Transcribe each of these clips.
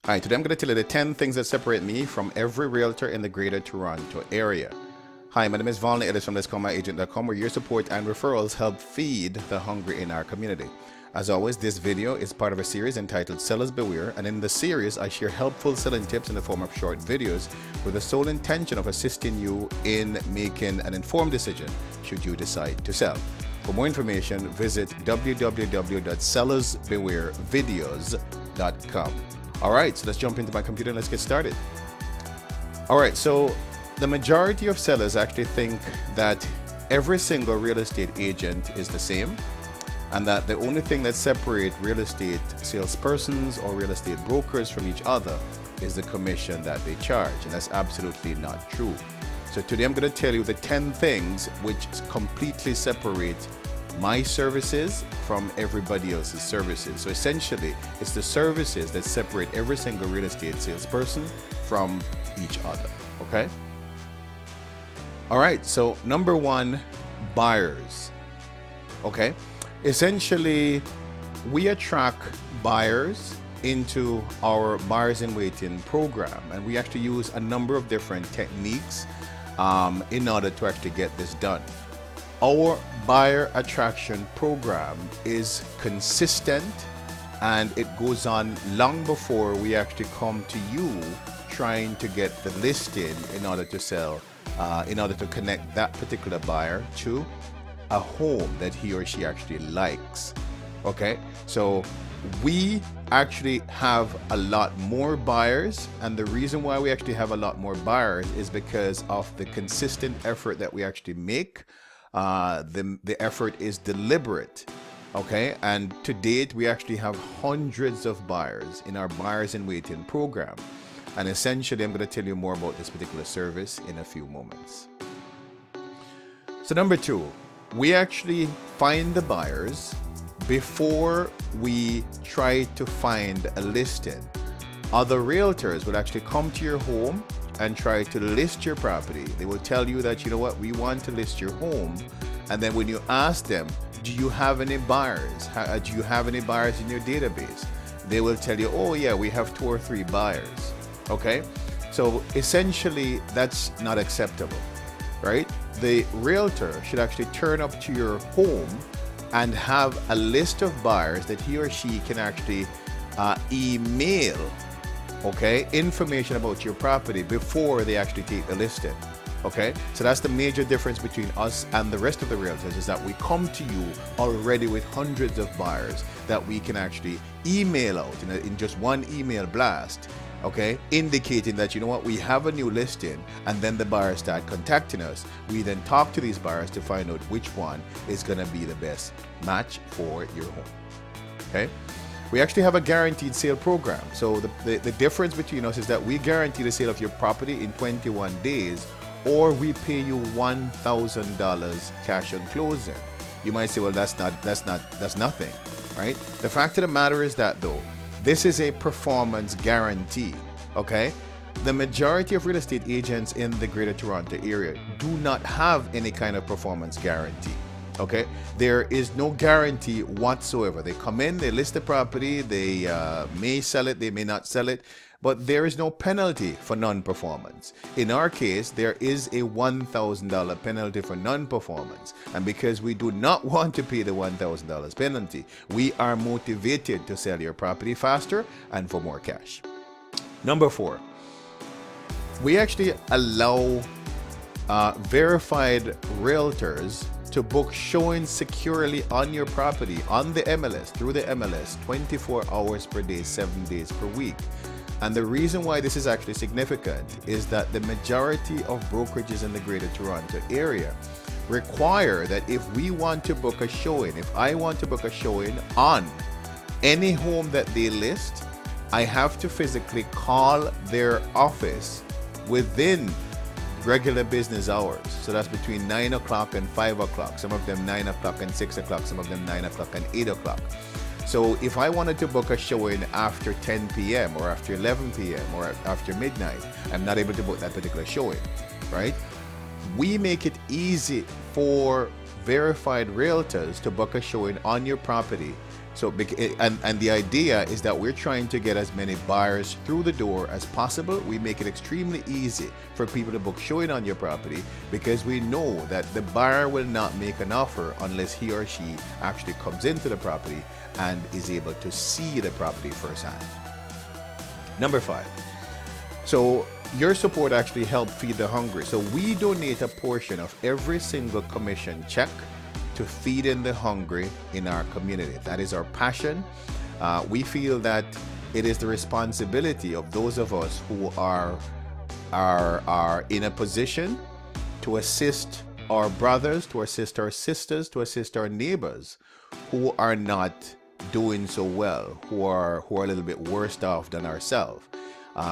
All right, today I'm going to tell you the 10 things that separate me from every realtor in the greater Toronto area. Hi, my name is Volney Ellis from LetsCallMyAgent.com, where your support and referrals help feed the hungry in our community. As always, this video is part of a series entitled Sellers Beware, and in the series I share helpful selling tips in the form of short videos with the sole intention of assisting you in making an informed decision should you decide to sell. For more information, visit www.sellersbewarevideos.com. All right, so let's jump into my computer and let's get started. All right, so the majority of sellers actually think that every single real estate agent is the same, and that the only thing that separates real estate salespersons or real estate brokers from each other is the commission that they charge, and that's absolutely not true. So today I'm going to tell you the 10 things which completely separate my services from everybody else's services. So essentially, it's the services that separate every single real estate salesperson from each other, okay? All right, so number one, buyers, okay? Essentially, we attract buyers into our buyers in waiting program, and we actually use a number of different techniques in order to actually get this done. Our buyer attraction program is consistent, and it goes on long before we actually come to you trying to get the listing in order to sell, in order to connect that particular buyer to a home that he or she actually likes. Okay, so we actually have a lot more buyers, and the reason why we actually have a lot more buyers is because of the consistent effort that we actually make. The effort is deliberate, okay? And to date, we actually have hundreds of buyers in our buyers in waiting program. And essentially, I'm going to tell you more about this particular service in a few moments. So number two, we actually find the buyers before we try to find a listing. Other realtors will actually come to your home and try to list your property. They will tell you that, you know what, we want to list your home. And then when you ask them, do you have any buyers? Do you have any buyers in your database? They will tell you, oh yeah, we have 2 or 3 buyers. Okay, so essentially that's not acceptable, right? The realtor should actually turn up to your home and have a list of buyers that he or she can actually email, okay, information about your property before they actually take the listing. Okay, so that's the major difference between us and the rest of the realtors, is that we come to you already with hundreds of buyers that we can actually email out in just one email blast, okay, indicating that, you know what, we have a new listing, and then the buyers start contacting us. We then talk to these buyers to find out which one is going to be the best match for your home. Okay, we actually have a guaranteed sale program. So the difference between us is that we guarantee the sale of your property in 21 days, or we pay you $1,000 cash on closing. You might say, well, that's nothing, right? The fact of the matter is that, though, this is a performance guarantee, okay? The majority of real estate agents in the greater Toronto area do not have any kind of performance guarantee, okay? There is no guarantee whatsoever. They come in, they list the property, they may sell it, they may not sell it, but there is no penalty for non-performance. In our case, there is a $1,000 penalty for non-performance. And because we do not want to pay the $1,000 penalty, we are motivated to sell your property faster and for more cash. Number 4, we actually allow verified realtors to book showings securely on your property on the MLS, through the MLS, 24 hours per day, 7 days per week. And the reason why this is actually significant is that the majority of brokerages in the greater Toronto area require that if we want to book a showing, if I want to book a showing on any home that they list, I have to physically call their office within regular business hours. So that's between 9 o'clock and 5 o'clock. Some of them 9 o'clock and 6 o'clock. Some of them 9 o'clock and 8 o'clock. So if I wanted to book a showing after 10 p.m. or after 11 p.m. or after midnight, I'm not able to book that particular showing, right? We make it easy for verified realtors to book a showing on your property So, and the idea is that we're trying to get as many buyers through the door as possible. We make it extremely easy for people to book showing on your property because we know that the buyer will not make an offer unless he or she actually comes into the property and is able to see the property firsthand. Number 5. So your support actually helped feed the hungry. So we donate a portion of every single commission check to feeding the hungry in our community. That is our passion. We feel that it is the responsibility of those of us who are in a position to assist our brothers, to assist our sisters, to assist our neighbors who are not doing so well, who are a little bit worse off than ourselves.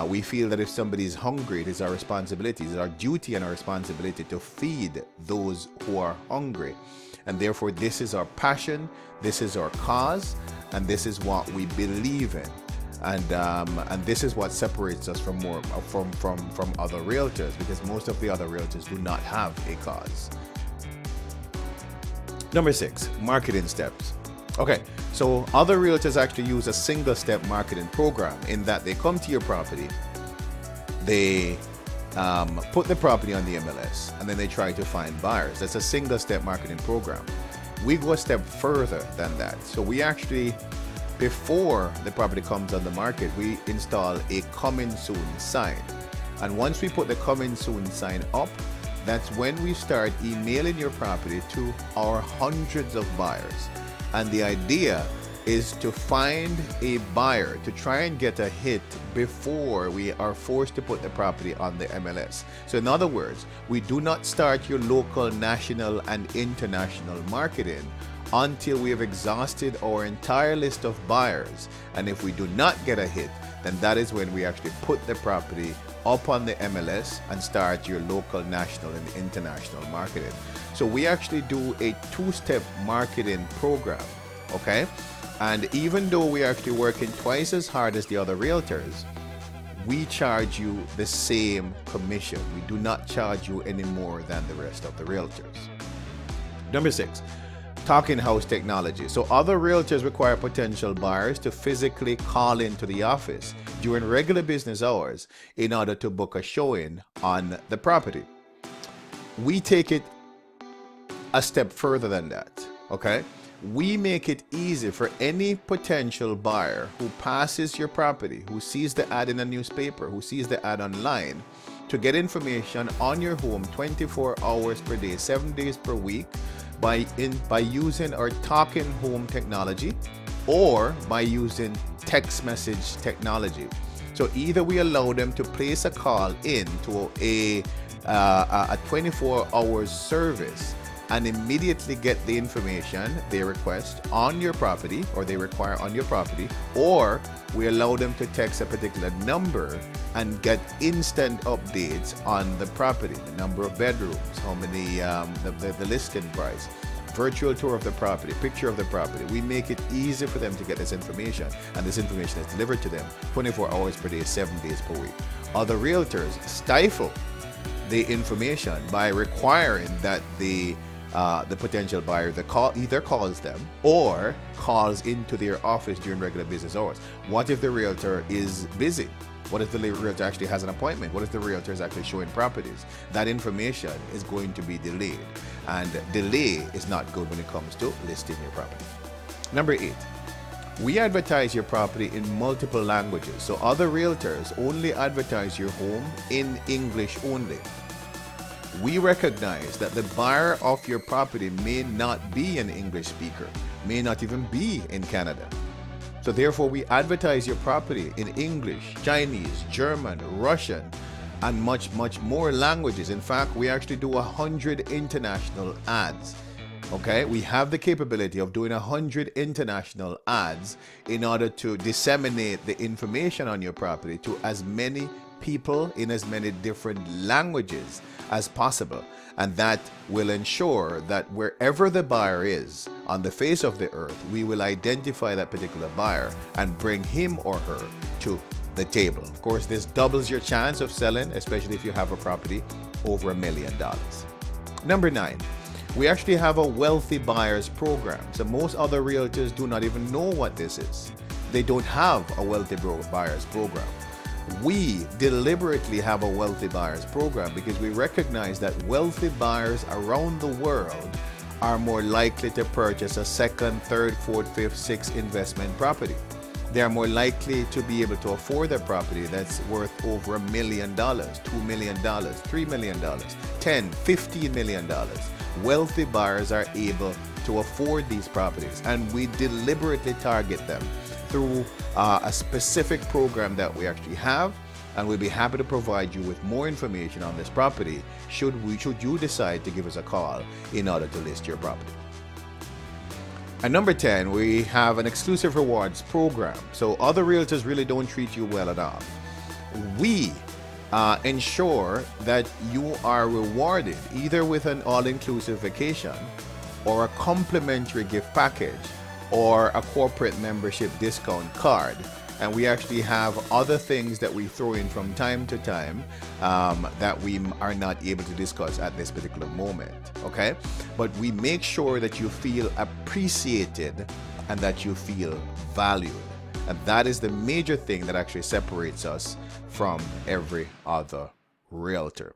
We feel that if somebody is hungry, it is our responsibility, it is our duty and our responsibility to feed those who are hungry. And therefore, this is our passion, this is our cause, and this is what we believe in. And this is what separates us from other realtors, because most of the other realtors do not have a cause. Number 6, marketing steps. Okay, so other realtors actually use a single-step marketing program in that they come to your property, they put the property on the MLS, and then they try to find buyers. That's a single-step marketing program. We go a step further than that. So we actually, before the property comes on the market, we install a coming soon sign. And once we put the coming soon sign up, that's when we start emailing your property to our hundreds of buyers. And the idea is to find a buyer, to try and get a hit before we are forced to put the property on the MLS. So in other words, we do not start your local, national, and international marketing until we have exhausted our entire list of buyers. And if we do not get a hit, then that is when we actually put the property up on the MLS and start your local, national, and international marketing. So we actually do a 2-step marketing program, okay? And even though we're actually working twice as hard as the other realtors, we charge you the same commission. We do not charge you any more than the rest of the realtors. Number 6, talking house technology. So other realtors require potential buyers to physically call into the office during regular business hours in order to book a showing on the property. We take it a step further than that, okay? We make it easy for any potential buyer who passes your property, who sees the ad in a newspaper, who sees the ad online, to get information on your home 24 hours per day, 7 days per week by using our talking home technology or by using text message technology. So either we allow them to place a call in to a 24 hours service and immediately get the information they request on your property or they require on your property, or we allow them to text a particular number and get instant updates on the property, the number of bedrooms, how many, the listing price, virtual tour of the property, picture of the property. We make it easy for them to get this information, and this information is delivered to them 24 hours per day, 7 days per week. Other realtors stifle the information by requiring that the potential buyer either calls them or calls into their office during regular business hours. What if the realtor is busy? What if the realtor actually has an appointment? What if the realtor is actually showing properties? That information is going to be delayed, and delay is not good when it comes to listing your property. Number 8, we advertise your property in multiple languages. So other realtors only advertise your home in English only. We recognize that the buyer of your property may not be an English speaker, may not even be in Canada. So therefore, we advertise your property in English, Chinese, German, Russian, and much, much more languages. In fact, we actually do 100 international ads. Okay, we have the capability of doing 100 international ads in order to disseminate the information on your property to as many people in as many different languages as possible. And that will ensure that wherever the buyer is on the face of the earth, we will identify that particular buyer and bring him or her to the table. Of course, this doubles your chance of selling, especially if you have a property over $1 million. Number 9, We actually have a wealthy buyers program. So most other realtors do not even know what this is. They don't have a wealthy buyers program. We deliberately have a wealthy buyers program because we recognize that wealthy buyers around the world are more likely to purchase a second, third, fourth, fifth, sixth investment property. They are more likely to be able to afford a property that's worth over $1 million, $2 million, $3 million, $10, $15 million. Wealthy buyers are able to afford these properties, and we deliberately target them through a specific program that we actually have, and we'll be happy to provide you with more information on this property should you decide to give us a call in order to list your property. And number 10, we have an exclusive rewards program. So other realtors really don't treat you well enough. We ensure that you are rewarded either with an all-inclusive vacation or a complimentary gift package or a corporate membership discount card. And we actually have other things that we throw in from time to time that we are not able to discuss at this particular moment, okay? But we make sure that you feel appreciated and that you feel valued. And that is the major thing that actually separates us from every other realtor.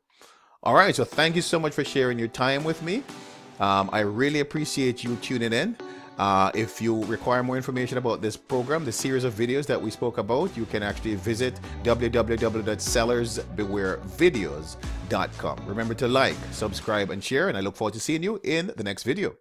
All right, so thank you so much for sharing your time with me. I really appreciate you tuning in. If you require more information about this program, the series of videos that we spoke about, you can actually visit www.sellersbewarevideos.com. Remember to like, subscribe, and share, and I look forward to seeing you in the next video.